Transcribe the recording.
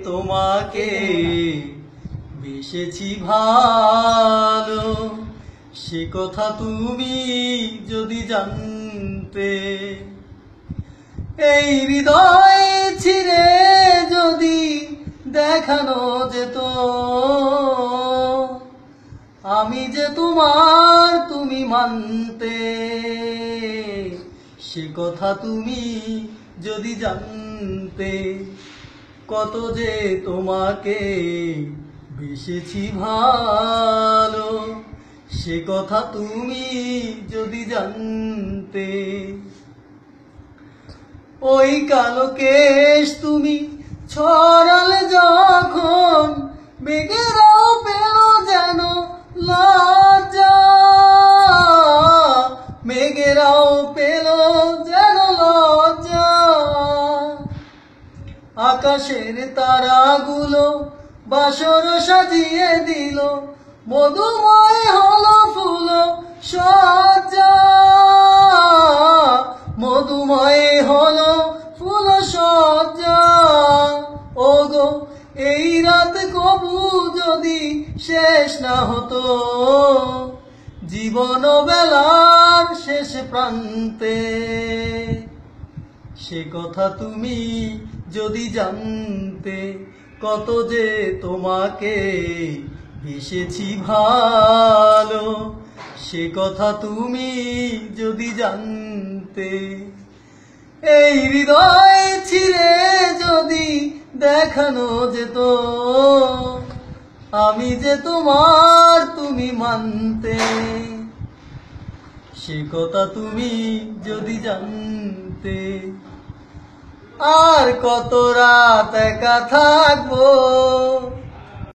তোমাকে বেসেছি ভালো, সে কথা তুমি যদি জানতে। এই হৃদয় ছিঁড়ে যদি দেখানো যেত আমি যে তোমার, তুমি মানতে। সে কথা তুমি যদি জানতে, কত যে তোমাকে বেসেছি ভালো, সে কথা তুমি যদি জানতে। ওই কালো কেশ তুমি ছড়ালে যখন, মেঘেরাও পেল যেন লজ্জা, মেঘেরাও পেল যেন লজ্জা। আকাশের তারাগুলো বাসর সাজিয়ে দিল, মধুময় হলো ফুল সজ্জা, মধুময় হলো ফুল সজ্জা। ওগো এই রাত কবু যদি শেষ না হতো, জীবন বেলার শেষ প্রান্তে, সে কথা তুমি যদি জানতে, কত যে তোমাকে বেসেছি ভালো, সে কথা তুমি যদি জানতে। এই হৃদয় ছিঁড়ে যদি দেখানো যেত আমি যে তোমার, তুমি মানতে। সে কথা তুমি যদি জানতে। আর কত রাত একা থাকবো